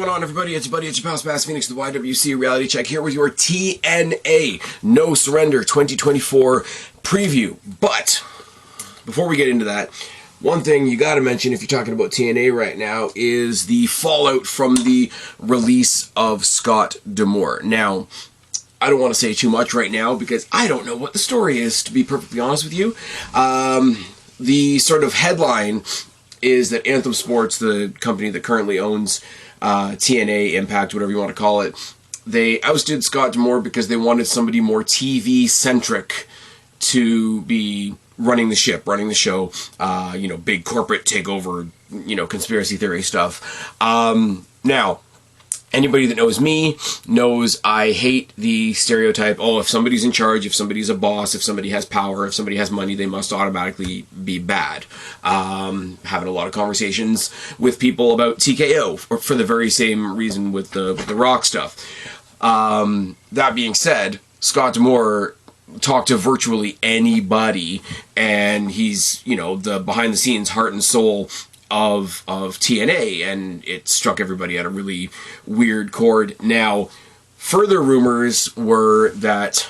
going on, everybody? It's your buddy, it's your pal Spaz Phoenix, the YWC Reality Check here with your TNA No Surrender 2024 preview. But before we get into that, one thing you got to mention if you're talking about TNA right now is the fallout from the release of Scott D'Amore. Now, I don't want to say too much right now because I don't know what the story is, to be perfectly honest with you. The sort of headline is that Anthem Sports, the company that currently owns TNA, Impact, whatever you want to call it, they ousted Scott D'Amore because they wanted somebody more TV-centric to be running the ship, running the show, big corporate takeover, conspiracy theory stuff. Now, anybody that knows me knows I hate the stereotype, if somebody's in charge, if somebody's a boss, if somebody has power, if somebody has money, they must automatically be bad. Having a lot of conversations with people about TKO for the very same reason with the Rock stuff. That being said, Scott D'Amore talked to virtually anybody, and he's, the behind-the-scenes heart and soul of TNA, and it struck everybody at a really weird chord. Now, further rumors were that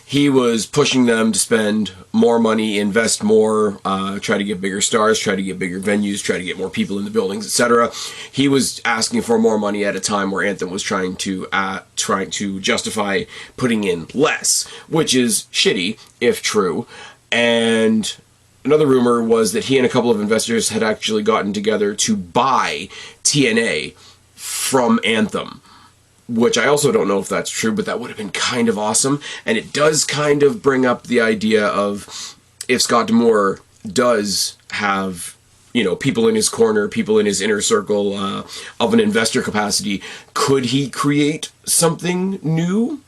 he was pushing them to spend more money, invest more, try to get bigger stars, try to get bigger venues, try to get more people in the buildings, etc. He was asking for more money at a time where Anthem was trying to justify putting in less, which is shitty, if true. And another rumor was that he and a couple of investors had actually gotten together to buy TNA from Anthem, which I also don't know if that's true, but that would have been kind of awesome. And it does kind of bring up the idea of if Scott D'Amore does have, people in his corner, people in his inner circle of an investor capacity, could he create something new?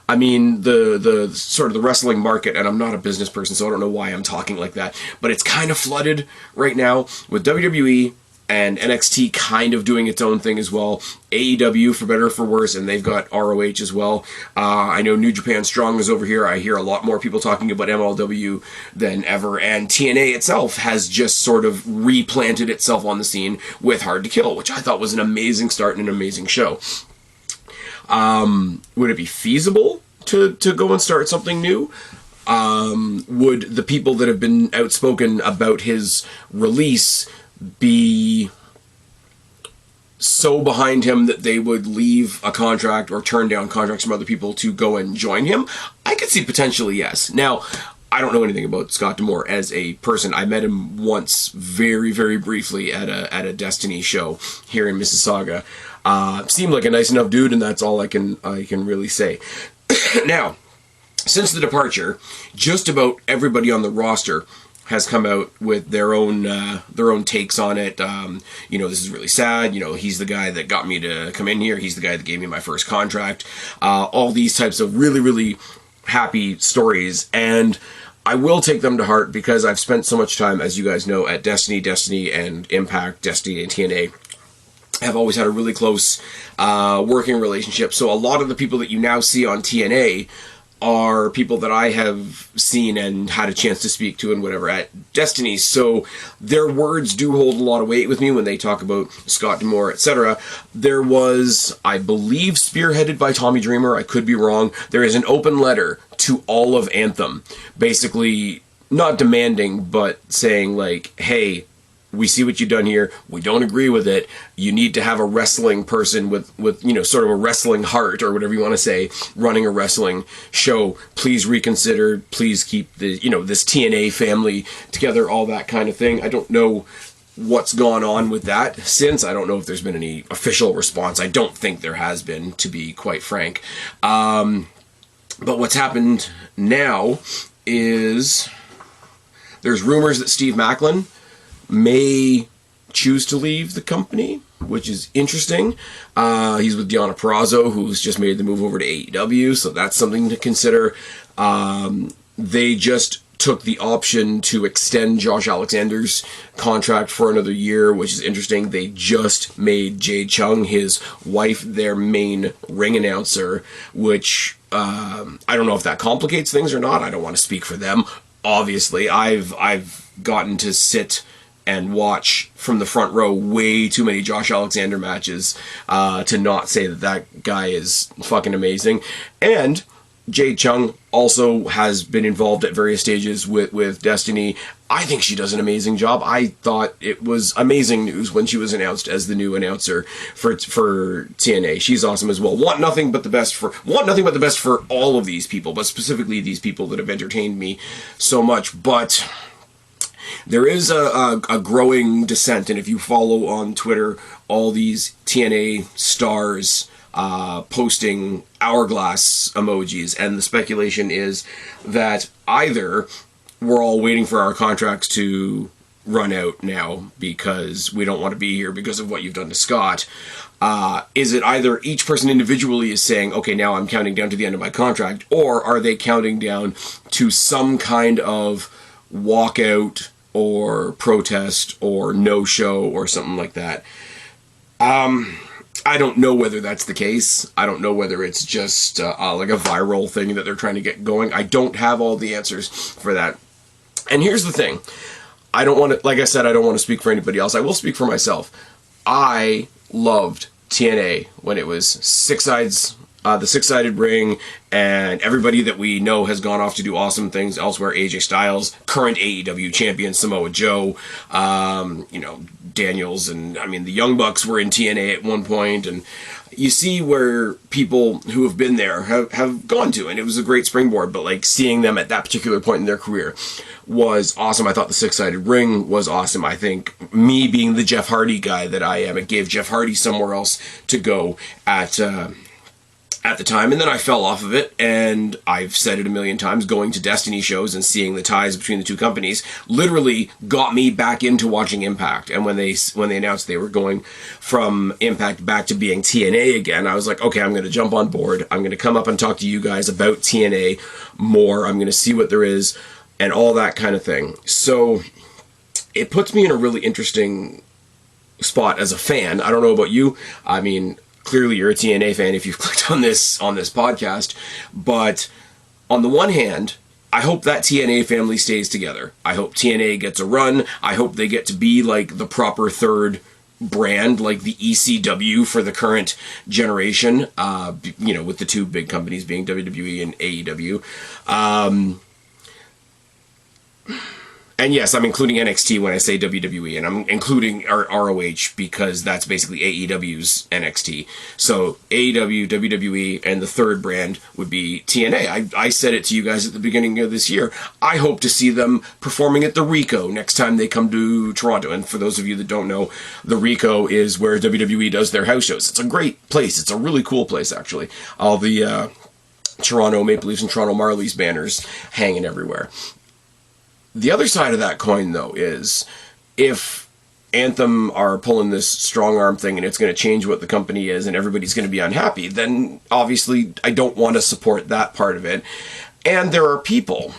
I mean, the sort of the wrestling market, and I'm not a business person, so I don't know why I'm talking like that, but it's kind of flooded right now with WWE and NXT kind of doing its own thing as well. AEW, for better or for worse, and they've got ROH as well. I know New Japan Strong is over here. I hear a lot more people talking about MLW than ever, and TNA itself has just sort of replanted itself on the scene with Hard to Kill, which I thought was an amazing start and an amazing show. Would it be feasible to go and start something new? Would the people that have been outspoken about his release be so behind him that they would leave a contract or turn down contracts from other people to go and join him? I could see potentially yes. Now, I don't know anything about Scott D'Amore as a person. I met him once very, very briefly at a Destiny show here in Mississauga. Seemed like a nice enough dude, and that's all I can really say. Now, since the departure, just about everybody on the roster has come out with their own takes on it. This is really sad. He's the guy that got me to come in here. He's the guy that gave me my first contract. All these types of really, really happy stories, and I will take them to heart because I've spent so much time, as you guys know, at Destiny and Impact, Destiny and TNA. Have always had a really close working relationship. So a lot of the people that you now see on TNA are people that I have seen and had a chance to speak to and whatever at Destiny. So their words do hold a lot of weight with me when they talk about Scott D'Amore, etc. There was, I believe, spearheaded by Tommy Dreamer. I could be wrong. There is an open letter to all of Anthem, basically not demanding, but saying like, hey, we see what you've done here. We don't agree with it. You need to have a wrestling person with sort of a wrestling heart or whatever you want to say, running a wrestling show. Please reconsider. Please keep the, this TNA family together, all that kind of thing. I don't know what's gone on with that since. I don't know if there's been any official response. I don't think there has been, to be quite frank. But what's happened now is there's rumors that Steve Macklin may choose to leave the company, which is interesting. He's with Deonna Purrazzo, who's just made the move over to AEW, so that's something to consider. They just took the option to extend Josh Alexander's contract for another year, which is interesting. They just made Jade Chung, his wife, their main ring announcer, which I don't know if that complicates things or not. I don't want to speak for them. Obviously, I've gotten to sit and watch from the front row way too many Josh Alexander matches to not say that that guy is fucking amazing. And Jade Chung also has been involved at various stages with Destiny. I think she does an amazing job. I thought it was amazing news when she was announced as the new announcer for TNA. She's awesome as well. Want nothing but the best for all of these people, but specifically these people that have entertained me so much. But there is a growing dissent, and if you follow on Twitter all these TNA stars posting hourglass emojis, and the speculation is that either we're all waiting for our contracts to run out now because we don't want to be here because of what you've done to Scott. Is it either each person individually is saying, okay, now I'm counting down to the end of my contract, or are they counting down to some kind of walkout or protest or no-show or something like that? I don't know whether that's the case. I don't know whether it's just like a viral thing that they're trying to get going. I don't have all the answers for that. And here's the thing. I don't want to, like I said, I don't want to speak for anybody else. I will speak for myself. I loved TNA when it was the six-sided ring, and everybody that we know has gone off to do awesome things elsewhere. AJ Styles, current AEW champion Samoa Joe, Daniels, and I mean the Young Bucks were in TNA at one point, and you see where people who have been there have gone to, and it was a great springboard. But like seeing them at that particular point in their career was awesome. I thought the six-sided ring was awesome. I think me being the Jeff Hardy guy that I am, it gave Jeff Hardy somewhere else to go at the time, and then I fell off of it, and I've said it a million times, going to Destiny shows and seeing the ties between the two companies literally got me back into watching Impact. And when they announced they were going from Impact back to being TNA again, I was like, okay, I'm going to jump on board. I'm going to come up and talk to you guys about TNA more. I'm going to see what there is and all that kind of thing. So it puts me in a really interesting spot as a fan. I don't know about you. I mean, clearly you're a TNA fan if you've clicked on this podcast, but on the one hand, I hope that TNA family stays together. I hope TNA gets a run. I hope they get to be like the proper third brand, like the ECW for the current generation, with the two big companies being WWE and AEW. And yes, I'm including NXT when I say WWE, and I'm including ROH because that's basically AEW's NXT. So AEW, WWE, and the third brand would be TNA. I said it to you guys at the beginning of this year. I hope to see them performing at the Rico next time they come to Toronto. And for those of you that don't know, the Rico is where WWE does their house shows. It's a great place. It's a really cool place, actually. All the Toronto Maple Leafs and Toronto Marlies banners hanging everywhere. The other side of that coin, though, is if Anthem are pulling this strong arm thing and it's going to change what the company is and everybody's going to be unhappy, then obviously I don't want to support that part of it. And there are people,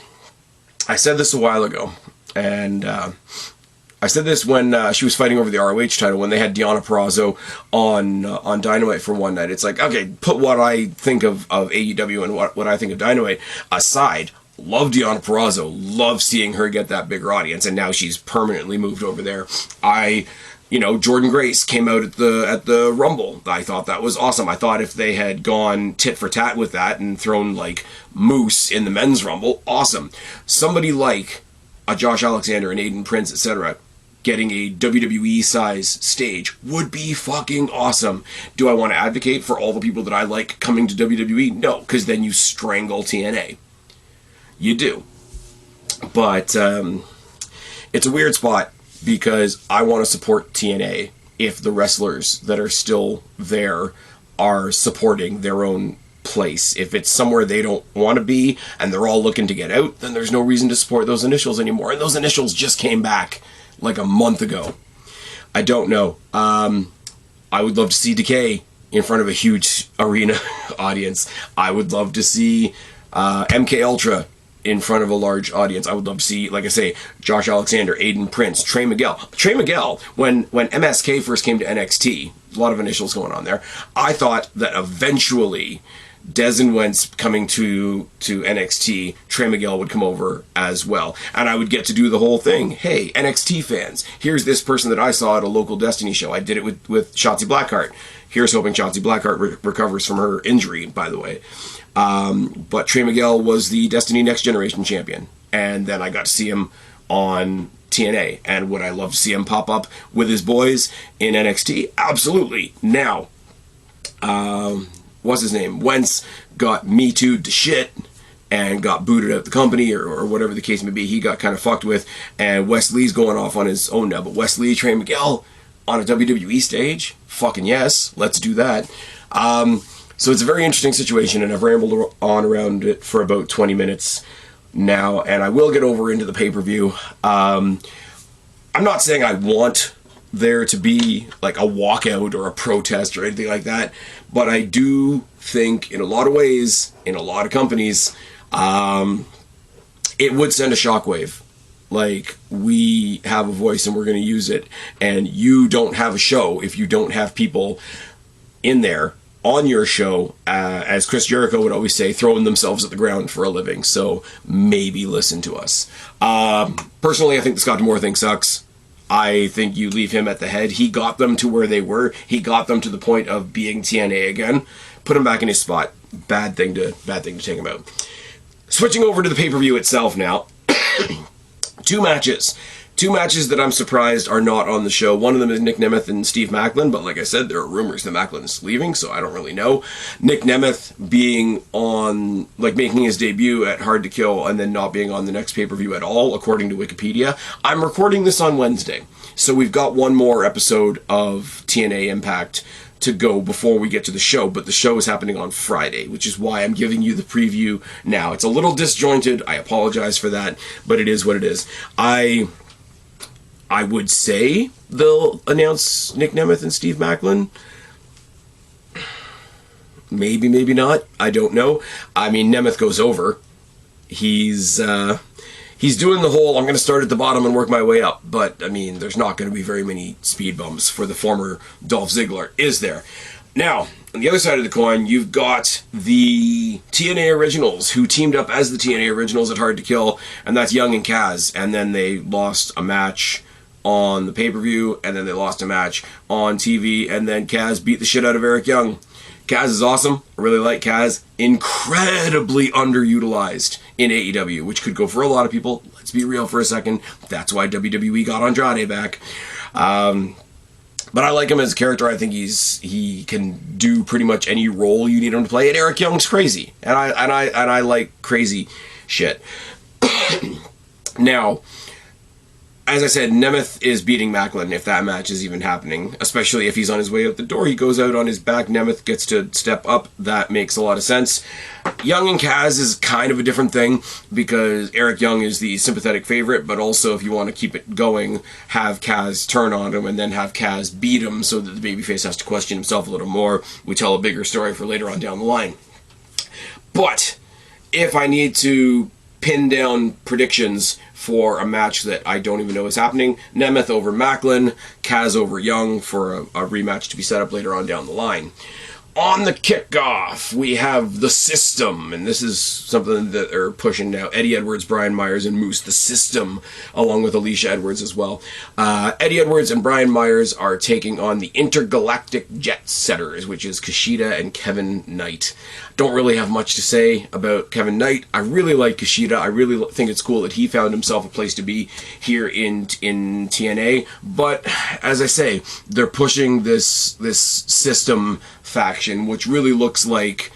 I said this a while ago, and I said this when she was fighting over the ROH title, when they had Deonna Purrazzo on Dynamite for one night. It's like, okay, put what I think of AEW and what I think of Dynamite aside. Love Deonna Purrazzo, love seeing her get that bigger audience, and now she's permanently moved over there. Jordan Grace came out at the Rumble. I thought that was awesome. I thought if they had gone tit for tat with that and thrown like Moose in the men's Rumble, awesome. Somebody like a Josh Alexander and Aiden Prince, etc., getting a WWE size stage would be fucking awesome. Do I want to advocate for all the people that I like coming to WWE? No, because then you strangle TNA. You do. But it's a weird spot because I want to support TNA if the wrestlers that are still there are supporting their own place. If it's somewhere they don't want to be and they're all looking to get out, then there's no reason to support those initials anymore. And those initials just came back like a month ago. I don't know. I would love to see Decay in front of a huge arena audience. I would love to see MK Ultra in front of a large audience. I would love to see, like I say, Josh Alexander, Aiden Prince, Trey Miguel. Trey Miguel, when MSK first came to NXT, a lot of initials going on there, I thought that eventually Dez and Wentz coming to NXT, Trey Miguel would come over as well. And I would get to do the whole thing. Hey, NXT fans, here's this person that I saw at a local Destiny show. I did it with Shotzi Blackheart. Here's hoping Shotzi Blackheart recovers from her injury, by the way. But Trey Miguel was the Destiny Next Generation champion. And then I got to see him on TNA. And would I love to see him pop up with his boys in NXT? Absolutely. Now, what's his name? Wentz got Me Too'd to shit and got booted out of the company or whatever the case may be. He got kind of fucked with. And Wes Lee's going off on his own now. But Wes Lee, Trey Miguel on a WWE stage? Fucking yes. Let's do that. So it's a very interesting situation, and I've rambled on around it for about 20 minutes now, and I will get over into the pay-per-view. I'm not saying I want there to be like a walkout or a protest or anything like that, but I do think in a lot of ways, in a lot of companies, it would send a shockwave. Like, we have a voice and we're going to use it, and you don't have a show if you don't have people in there on your show, as Chris Jericho would always say, throwing themselves at the ground for a living. So maybe listen to us. Personally, I think the Scott D'Amore thing sucks. I think you leave him at the head. He got them to where they were. He got them to the point of being TNA again. Put him back in his spot. Bad thing to take him out. Switching over to the pay-per-view itself now. Two matches that I'm surprised are not on the show. One of them is Nick Nemeth and Steve Maclin, but like I said, there are rumors that Maclin is leaving, so I don't really know. Nick Nemeth being on, like, making his debut at Hard to Kill and then not being on the next pay-per-view at all, according to Wikipedia. I'm recording this on Wednesday, so we've got one more episode of TNA Impact to go before we get to the show, but the show is happening on Friday, which is why I'm giving you the preview now. It's a little disjointed. I apologize for that, but it is what it is. I would say they'll announce Nick Nemeth and Steve Maclin. Maybe, maybe not. I don't know. I mean, Nemeth goes over. He's doing the whole, I'm going to start at the bottom and work my way up. But, I mean, there's not going to be very many speed bumps for the former Dolph Ziggler, is there? Now, on the other side of the coin, you've got the TNA Originals, who teamed up as the TNA Originals at Hard to Kill, and that's Young and Kaz. And then they lost a match on the pay-per-view, and then they lost a match on TV, and then Kaz beat the shit out of Eric Young. Kaz is awesome. I really like Kaz. Incredibly underutilized in AEW, which could go for a lot of people. Let's be real for a second. That's why WWE got Andrade back. But I like him as a character. I think he can do pretty much any role you need him to play. And Eric Young's crazy, and I like crazy shit. Now, as I said, Nemeth is beating Maclin if that match is even happening, especially if he's on his way out the door. He goes out on his back. Nemeth gets to step up. That makes a lot of sense. Young and Kaz is kind of a different thing because Eric Young is the sympathetic favorite, but also if you want to keep it going, have Kaz turn on him and then have Kaz beat him so that the babyface has to question himself a little more. We tell a bigger story for later on down the line. But if I need to pin down predictions for a match that I don't even know is happening, Nemeth over Maclin, Kaz over Young for a rematch to be set up later on down the line. On the kickoff, we have The System, and this is something that they're pushing now. Eddie Edwards, Brian Myers, and Moose, The System, along with Alicia Edwards as well. Eddie Edwards and Brian Myers are taking on the Intergalactic Jet Setters, which is Kushida and Kevin Knight. Don't really have much to say about Kevin Knight. I really like Kushida. I really think it's cool that he found himself a place to be here in TNA. But, as I say, they're pushing this System faction, which really looks like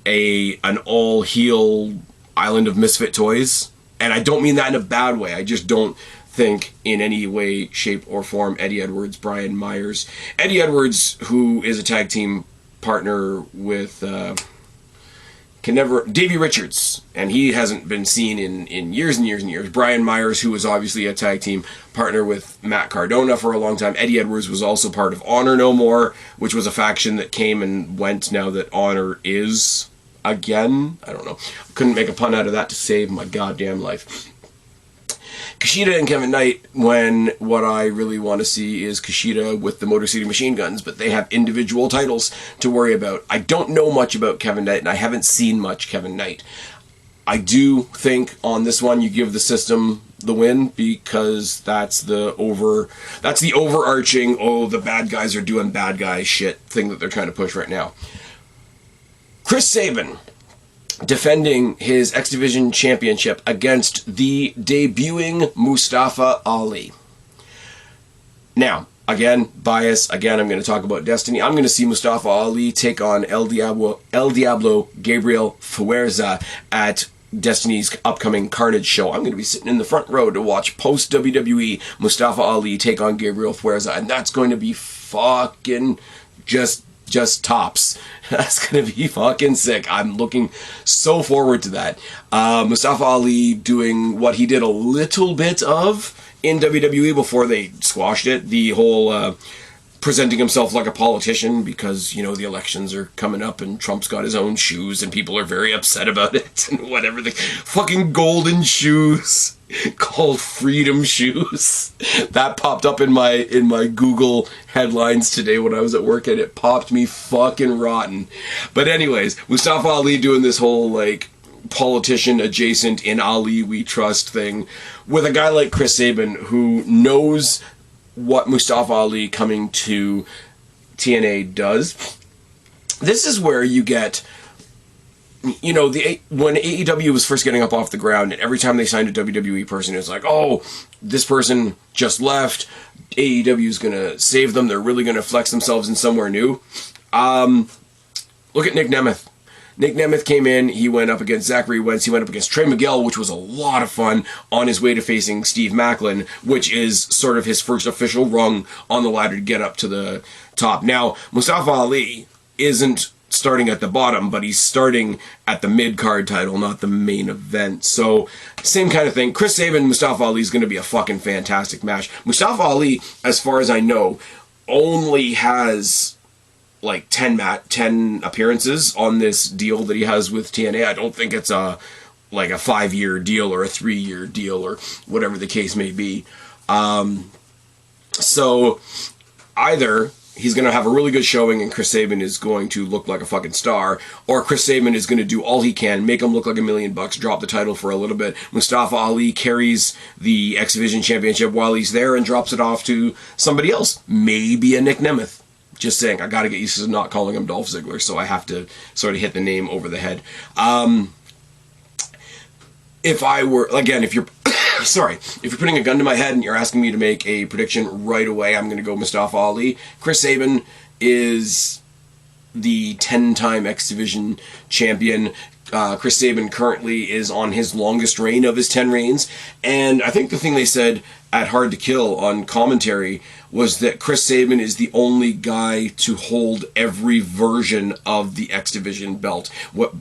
an all-heel Island of Misfit Toys. And I don't mean that in a bad way. I just don't think in any way, shape, or form Eddie Edwards, Brian Myers. Eddie Edwards, who is a tag team partner with Davey Richards, and he hasn't been seen in years and years and years. Brian Myers, who was obviously a tag team partner with Matt Cardona for a long time. Eddie Edwards was also part of Honor No More, which was a faction that came and went now that Honor is again. I don't know. Couldn't make a pun out of that to save my goddamn life. Kushida and Kevin Knight, when what I really want to see is Kushida with the Motor City Machine Guns, but they have individual titles to worry about. I don't know much about Kevin Knight, and I haven't seen much Kevin Knight. I do think on this one you give the system the win, because that's the overarching, oh, the bad guys are doing bad guy shit thing that they're trying to push right now. Chris Sabin defending his X Division Championship against the debuting Mustafa Ali. Now, again, bias. Again, I'm going to talk about Destiny. I'm going to see Mustafa Ali take on El Diablo Gabriel Fuerza at Destiny's upcoming Carnage show. I'm going to be sitting in the front row to watch post-WWE Mustafa Ali take on Gabriel Fuerza, and that's going to be fucking just tops. That's going to be fucking sick. I'm looking so forward to that. Mustafa Ali doing what he did a little bit of in WWE before they squashed it. The whole presenting himself like a politician because, you know, the elections are coming up and Trump's got his own shoes and people are very upset about it and whatever. The fucking golden shoes called freedom shoes. That popped up in my Google headlines today when I was at work, and it popped me fucking rotten. But anyways, Mustafa Ali doing this whole like politician adjacent in Ali we trust thing with a guy like Chris Sabin who knows what Mustafa Ali coming to TNA does. This is where you get, you know, when AEW was first getting up off the ground, and every time they signed a WWE person, it's like, oh, this person just left, AEW is going to save them, they're really going to flex themselves in somewhere new. Look at Nick Nemeth. Nick Nemeth came in, he went up against Zachary Wentz, he went up against Trey Miguel, which was a lot of fun, on his way to facing Steve Macklin, which is sort of his first official rung on the ladder to get up to the top. Now, Mustafa Ali isn't starting at the bottom, but he's starting at the mid-card title, not the main event. So, same kind of thing. Chris Sabin, Mustafa Ali is going to be a fucking fantastic match. Mustafa Ali, as far as I know, only has like 10 appearances on this deal that he has with TNA. I don't think it's like a 5-year deal or a 3-year deal or whatever the case may be. So either he's going to have a really good showing and Chris Sabin is going to look like a fucking star, or Chris Sabin is going to do all he can, make him look like $1 million, drop the title for a little bit. Mustafa Ali carries the X Division Championship while he's there and drops it off to somebody else. Maybe a Nick Nemeth. Just saying, I gotta get used to not calling him Dolph Ziggler, so I have to sort of hit the name over the head. If I were, again, if you're, sorry, if you're putting a gun to my head and you're asking me to make a prediction right away, I'm gonna go Mustafa Ali. Chris Sabin is the 10-time X Division champion. Chris Sabin currently is on his longest reign of his 10 reigns, and I think the thing they said at Hard to Kill on commentary was that Chris Sabin is the only guy to hold every version of the X Division belt.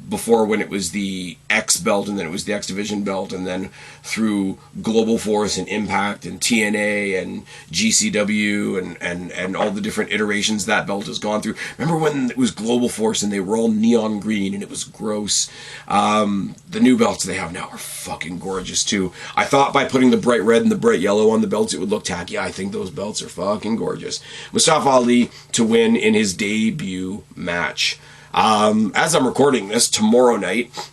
Before, when it was the X belt, and then it was the X Division belt, and then through Global Force and Impact and TNA and GCW and all the different iterations that belt has gone through. Remember when it was Global Force and they were all neon green and it was gross? The new belts they have now are fucking gorgeous too. I thought by putting the bright red and the bright yellow on the belts it would look tacky. I think those belts are fucking gorgeous. Mustafa Ali to win in his debut match. As I'm recording this, tomorrow night,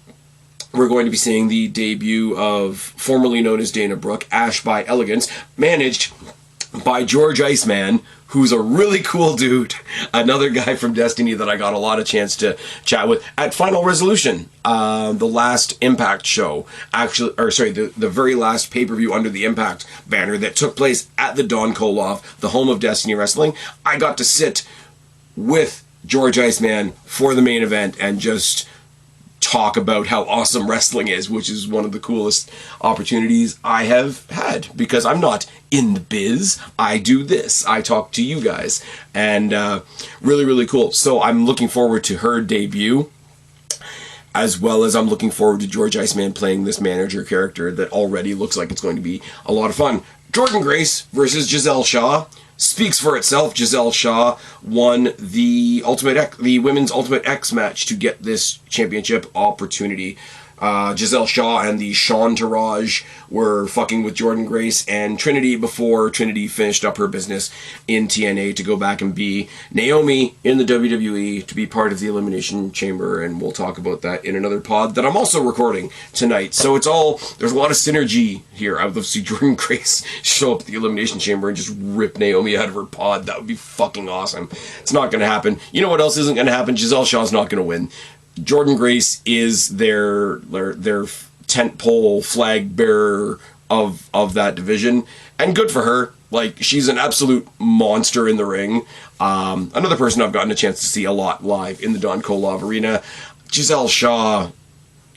we're going to be seeing the debut of formerly known as Dana Brooke, Ash by Elegance, managed by George Iceman, who's a really cool dude. Another guy from Destiny that I got a lot of chance to chat with at Final Resolution, the last Impact show, actually, or sorry, the very last pay-per-view under the Impact banner that took place at the Don Koloff, the home of Destiny Wrestling. I got to sit with George Iceman for the main event and just talk about how awesome wrestling is, which is one of the coolest opportunities I have had, because I'm not in the biz. I do this. I talk to you guys, and really, really cool. So I'm looking forward to her debut, as well as I'm looking forward to George Iceman playing this manager character that already looks like it's going to be a lot of fun. Jordynne Grace versus Giselle Shaw speaks for itself. Giselle Shaw won the Women's Ultimate X match to get this championship opportunity. Giselle Shaw and the Shaw Entourage were fucking with Jordynne Grace and Trinity before Trinity finished up her business in TNA to go back and be Naomi in the WWE, to be part of the Elimination Chamber, and we'll talk about that in another pod that I'm also recording tonight. So there's a lot of synergy here. I would love to see Jordynne Grace show up at the Elimination Chamber and just rip Naomi out of her pod. That would be fucking awesome. It's not going to happen. You know what else isn't going to happen? Giselle Shaw's not going to win. Jordynne Grace is their tentpole flag bearer of that division, and good for her. Like, she's an absolute monster in the ring. Another person I've gotten a chance to see a lot live in the Don Kolov Arena. Giselle Shaw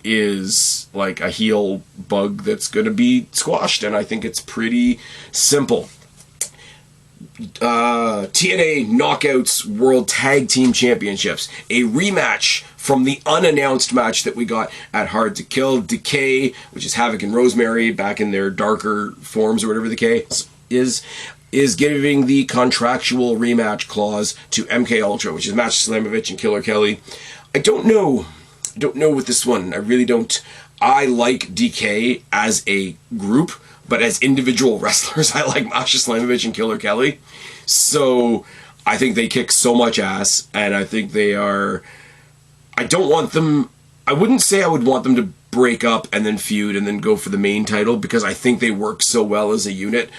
is like a heel bug that's going to be squashed, and I think it's pretty simple. TNA Knockouts World Tag Team Championships. A rematch from the unannounced match that we got at Hard to Kill. Decay, which is Havoc and Rosemary back in their darker forms or whatever the case is giving the contractual rematch clause to MK Ultra, which is Master Slamovich and Killer Kelly. I don't know with this one. I really don't. I like DK as a group, but as individual wrestlers, I like Masha Slamovich and Killer Kelly. So I think they kick so much ass, and I think they are... I don't want them... I wouldn't say I would want them to break up and then feud and then go for the main title, because I think they work so well as a unit.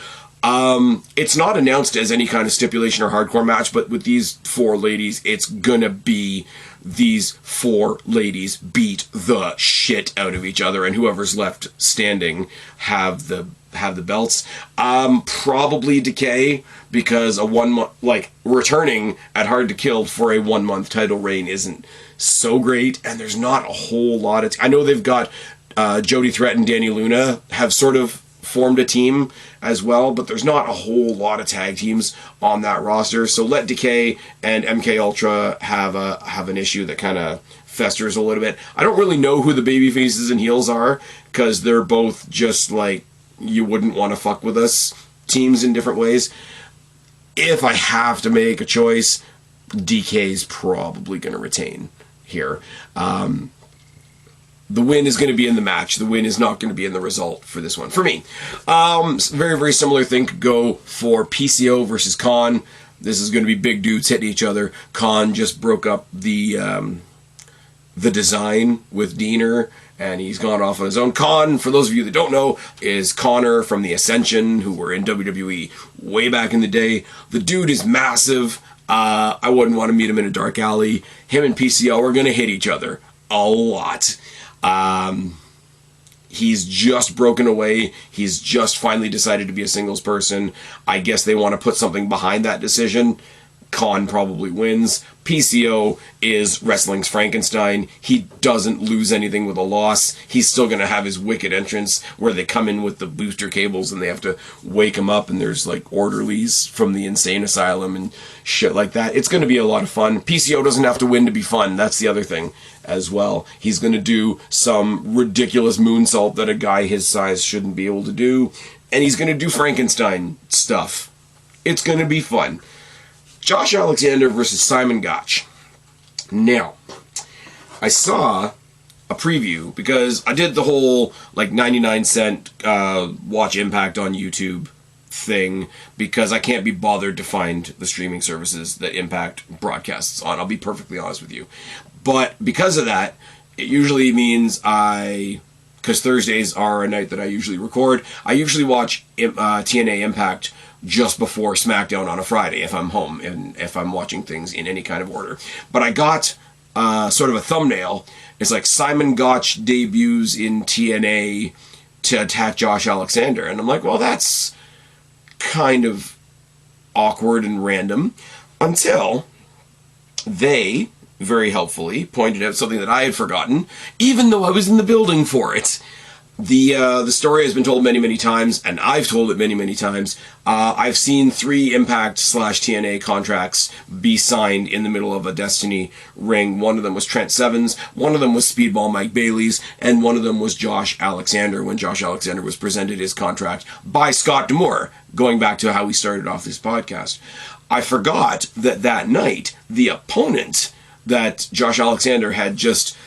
It's not announced as any kind of stipulation or hardcore match, but with these four ladies, it's gonna be these four ladies beat the shit out of each other, and whoever's left standing have the belts. Probably Decay, because a 1 month, like, returning at Hard to Kill for a 1 month title reign isn't so great, and there's not a whole lot of... I know they've got Jody Threat and Danny Luna have sort of formed a team as well, but there's not a whole lot of tag teams on that roster. So let Decay and MK Ultra have an issue that kind of festers a little bit. I don't really know who the baby faces and heels are, because they're both just like, you wouldn't want to fuck with us teams in different ways. If I have to make a choice, DK's probably going to retain here. The win is going to be in the match. The win is not going to be in the result for this one, for me. Very, very similar thing could go for PCO versus Khan. This is going to be big dudes hitting each other. Khan just broke up the design with Diener, and he's gone off on his own. Khan, for those of you that don't know, is Connor from the Ascension, who were in WWE way back in the day. The dude is massive. I wouldn't want to meet him in a dark alley. Him and PCO are going to hit each other a lot. He's just broken away. He's just finally decided to be a singles person. I guess they want to put something behind that decision. Khan probably wins. PCO is wrestling's Frankenstein. He doesn't lose anything with a loss. He's still going to have his wicked entrance where they come in with the booster cables and they have to wake him up, and there's like orderlies from the insane asylum and shit like that. It's going to be a lot of fun. PCO doesn't have to win to be fun. That's the other thing as well. He's going to do some ridiculous moonsault that a guy his size shouldn't be able to do, and he's going to do Frankenstein stuff. It's going to be fun. Josh Alexander versus Simon Gotch. Now, I saw a preview because I did the whole like 99-cent watch Impact on YouTube thing, because I can't be bothered to find the streaming services that Impact broadcasts on. I'll be perfectly honest with you. But because of that, it usually means because Thursdays are a night that I usually record, I usually watch TNA Impact just before SmackDown on a Friday if I'm home and if I'm watching things in any kind of order. But I got sort of a thumbnail. It's like Simon Gotch debuts in TNA to attack Josh Alexander. And I'm like, well, that's kind of awkward and random, until they very helpfully pointed out something that I had forgotten, even though I was in the building for it. The story has been told many, many times, and I've told it many, many times. I've seen 3 Impact/TNA contracts be signed in the middle of a Destiny ring. One of them was Trent Sevens, one of them was Speedball Mike Bailey's, and one of them was Josh Alexander, when Josh Alexander was presented his contract by Scott D'Amore, going back to how we started off this podcast. I forgot that night, the opponent that Josh Alexander had just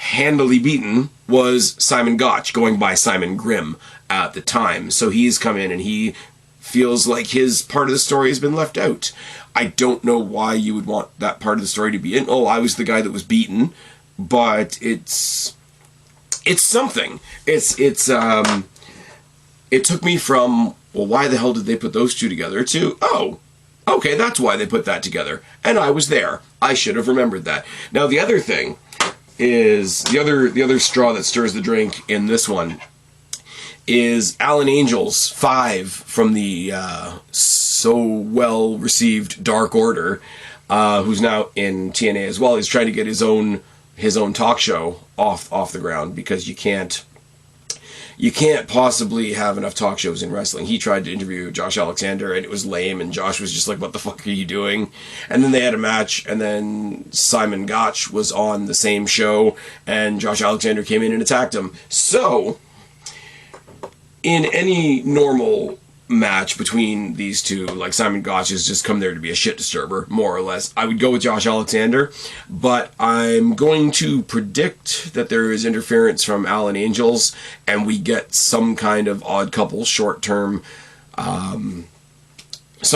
handily beaten was Simon Gotch, going by Simon Grimm at the time. So he's come in and he feels like his part of the story has been left out. I don't know why you would want that part of the story to be in. Oh, I was the guy that was beaten, but it's something. It took me from, well, why the hell did they put those two together, to, oh, okay, that's why they put that together. And I was there. I should have remembered that. Now, the other thing is, the other straw that stirs the drink in this one is Alan Angel's 5 from the so well-received Dark Order, who's now in TNA as well. He's trying to get his own talk show off the ground, because you can't possibly have enough talk shows in wrestling. He tried to interview Josh Alexander, and it was lame, and Josh was just like, what the fuck are you doing? And then they had a match, and then Simon Gotch was on the same show, and Josh Alexander came in and attacked him. So, in any normal match between these two, like, Simon Gotch has just come there to be a shit disturber, more or less, I would go with Josh Alexander, but I'm going to predict that there is interference from Alan Angels, and we get some kind of odd couple, short-term, some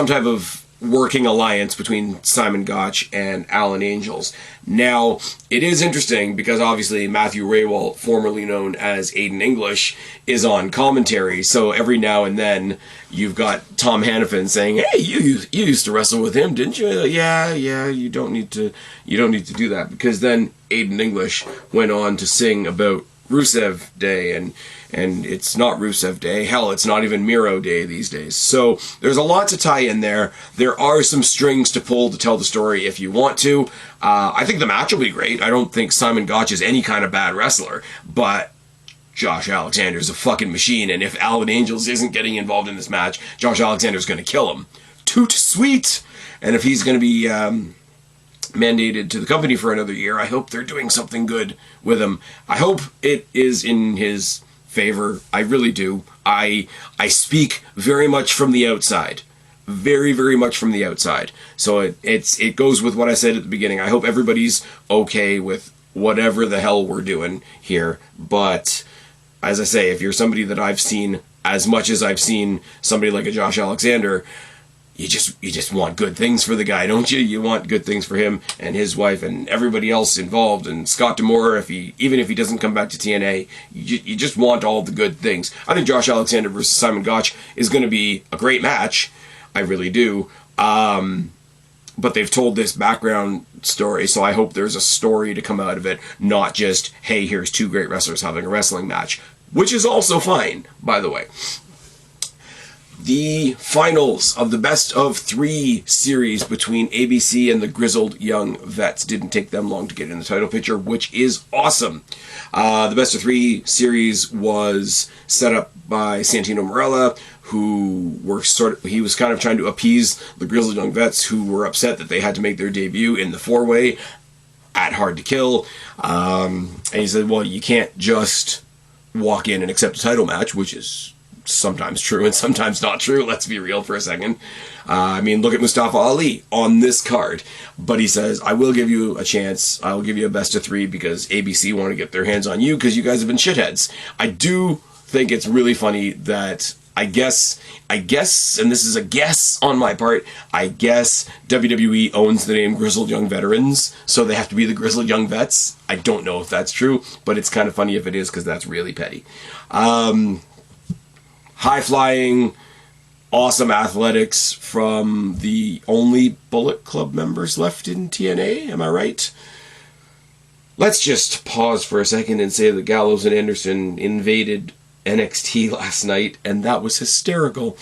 type of working alliance between Simon Gotch and Alan Angels. Now, it is interesting because obviously Matthew Raywalt, formerly known as Aiden English, is on commentary, so every now and then you've got Tom Hannafin saying, hey, you used to wrestle with him, didn't you? Yeah, you don't need to do that, because then Aiden English went on to sing about Rusev Day, and it's not Rusev Day. Hell, it's not even Miro Day these days. So there's a lot to tie in there. There are some strings to pull to tell the story if you want to. I think the match will be great. I don't think Simon Gotch is any kind of bad wrestler, but Josh Alexander's a fucking machine, and if Alan Angels isn't getting involved in this match, Josh Alexander's going to kill him. Toot sweet! And if he's going to be mandated to the company for another year, I hope they're doing something good with him. I hope it is in his favor. I really do. I speak very much from the outside. Very, very much from the outside. So it goes with what I said at the beginning. I hope everybody's okay with whatever the hell we're doing here. But as I say, if you're somebody that I've seen as much as I've seen somebody like a Josh Alexander, you just want good things for the guy, don't you? You want good things for him and his wife and everybody else involved. And Scott D'Amore, even if he doesn't come back to TNA, you just want all the good things. I think Josh Alexander versus Simon Gotch is going to be a great match. I really do. But they've told this background story, so I hope there's a story to come out of it, not just, hey, here's two great wrestlers having a wrestling match, which is also fine, by the way. The finals of the best of 3 series between ABC and the Grizzled Young Vets didn't take them long to get in the title picture, which is awesome. The best of 3 series was set up by Santino Marella, who he was kind of trying to appease the Grizzled Young Vets, who were upset that they had to make their debut in the 4-way at Hard to Kill. And he said, well, you can't just walk in and accept a title match, which is sometimes true and sometimes not true. Let's be real for a second. I mean, look at Mustafa Ali on this card. But he says, I will give you a chance. I will give you a best of 3 because ABC want to get their hands on you because you guys have been shitheads. I do think it's really funny that I guess, and this is a guess on my part, I guess WWE owns the name Grizzled Young Veterans, so they have to be the Grizzled Young Vets. I don't know if that's true, but it's kind of funny if it is, because that's really petty. High-flying, awesome athletics from the only Bullet Club members left in TNA, am I right? Let's just pause for a second and say that Gallows and Anderson invaded NXT last night, and that was hysterical.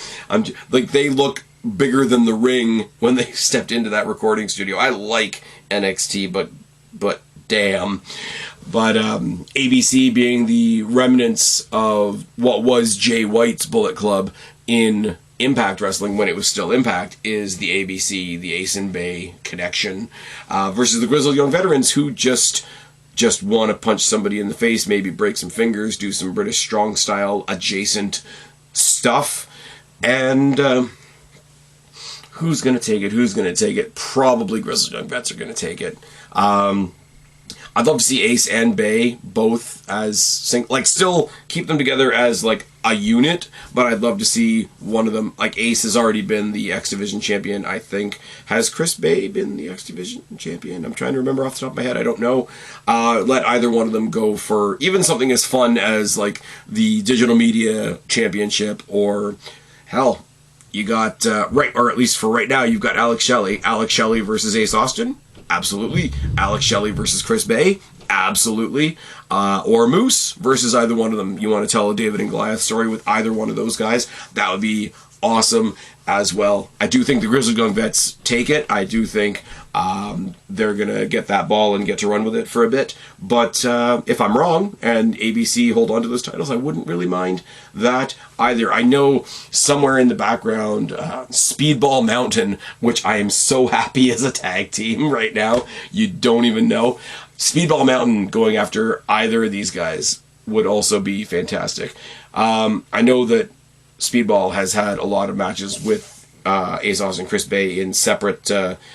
They look bigger than the ring when they stepped into that recording studio. I like NXT, but damn. But ABC, being the remnants of what was Jay White's Bullet Club in Impact Wrestling when it was still Impact, is the ABC, the Ace and Bay connection, versus the Grizzled Young Veterans, who just want to punch somebody in the face, maybe break some fingers, do some British strong style adjacent stuff. And who's going to take it? Probably Grizzled Young Vets are going to take it. I'd love to see Ace and Bay both as still keep them together as like a unit, but I'd love to see one of them, like Ace has already been the X Division champion, I think. Has Chris Bay been the X Division champion? I'm trying to remember off the top of my head, I don't know. Let either one of them go for even something as fun as like the Digital Media Championship, or hell, you got, or at least for right now, you've got Alex Shelley versus Ace Austin. Absolutely. Alex Shelley versus Chris Bay. Absolutely. Or Moose versus either one of them. You want to tell a David and Goliath story with either one of those guys, that would be awesome as well. I do think the Grizzled Young Vets take it. I do think they're going to get that ball and get to run with it for a bit. But if I'm wrong and ABC hold on to those titles, I wouldn't really mind that either. I know somewhere in the background, Speedball Mountain, which I am so happy as a tag team right now, you don't even know. Speedball Mountain going after either of these guys would also be fantastic. I know that Speedball has had a lot of matches with Ace Austin and Chris Bay in separate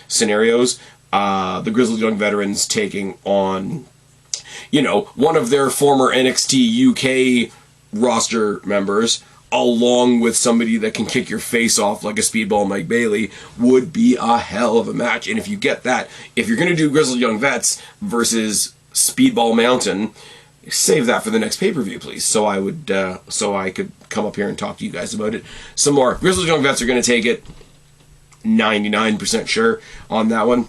scenarios. The Grizzled Young Veterans taking on, one of their former NXT UK roster members, along with somebody that can kick your face off like a Speedball Mike Bailey, would be a hell of a match. And if you get that, if you're going to do Grizzled Young Vets versus Speedball Mountain, save that for the next pay-per-view, please. So I could come up here and talk to you guys about it some more. Grizzled Young Vets are going to take it. 99% sure on that one.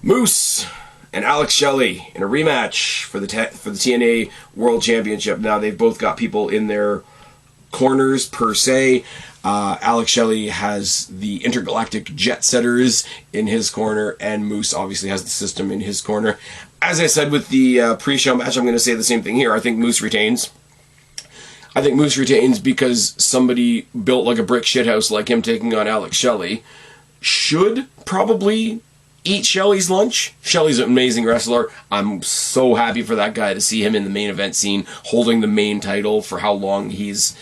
Moose and Alex Shelley in a rematch for the TNA World Championship. Now they've both got people in their corners per se. Alex Shelley has the Intergalactic Jet Setters in his corner, and Moose obviously has the System in his corner. As I said with the pre-show match, I'm going to say the same thing here. I think Moose retains. I think Moose retains because somebody built like a brick shithouse like him taking on Alex Shelley should probably eat Shelley's lunch. Shelley's an amazing wrestler. I'm so happy for that guy to see him in the main event scene, holding the main title for how long his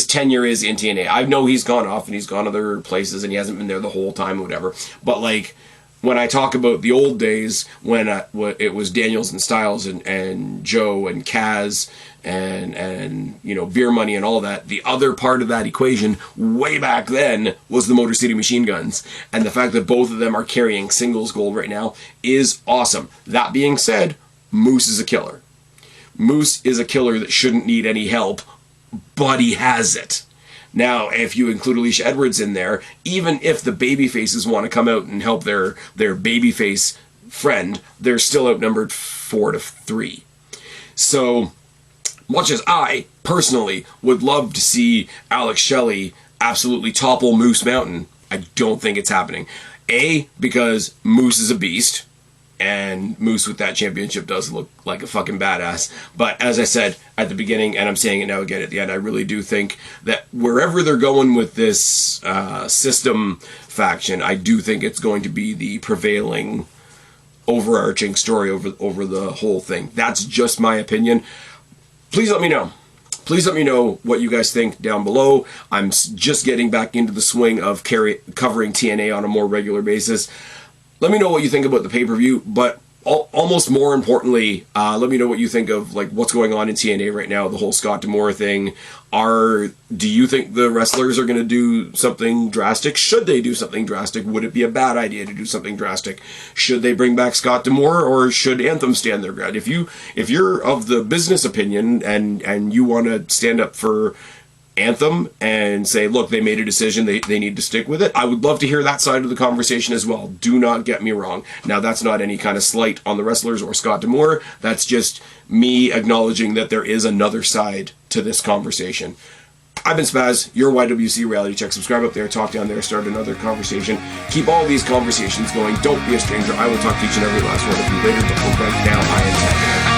tenure is in TNA. I know he's gone off and he's gone other places and he hasn't been there the whole time or whatever. But like, when I talk about the old days when it was Daniels and Styles and Joe and Kaz and Beer Money and all that, the other part of that equation way back then was the Motor City Machine Guns. And the fact that both of them are carrying singles gold right now is awesome. That being said, Moose is a killer. Moose is a killer that shouldn't need any help, but he has it. Now, if you include Alicia Edwards in there, even if the babyfaces want to come out and help their babyface friend, they're still outnumbered 4-3. So, much as I, personally, would love to see Alex Shelley absolutely topple Moose Mountain, I don't think it's happening. A, because Moose is a beast, and Moose with that championship does look like a fucking badass. But as I said at the beginning, and I'm saying it now again at the end, I really do think that wherever they're going with this System faction, I do think it's going to be the prevailing overarching story over the whole thing. That's just my opinion. Please let me know. Please let me know what you guys think down below. I'm just getting back into the swing of covering TNA on a more regular basis. Let me know what you think about the pay-per-view, but almost more importantly, let me know what you think of like what's going on in TNA right now, the whole Scott D'Amore thing. Do you think the wrestlers are going to do something drastic? Should they do something drastic? Would it be a bad idea to do something drastic? Should they bring back Scott D'Amore, or should Anthem stand their ground? If you're of the business opinion and you want to stand up for Anthem and say, look, they made a decision, they need to stick with it, I would love to hear that side of the conversation as well. Do not get me wrong. Now, that's not any kind of slight on the wrestlers or Scott D'Amore. That's just me acknowledging that there is another side to this conversation. I've been Spaz, your YWC Reality Check. Subscribe up there, talk down there, start another conversation. Keep all these conversations going. Don't be a stranger. I will talk to each and every last one of you later, but for right now, I am tapping out.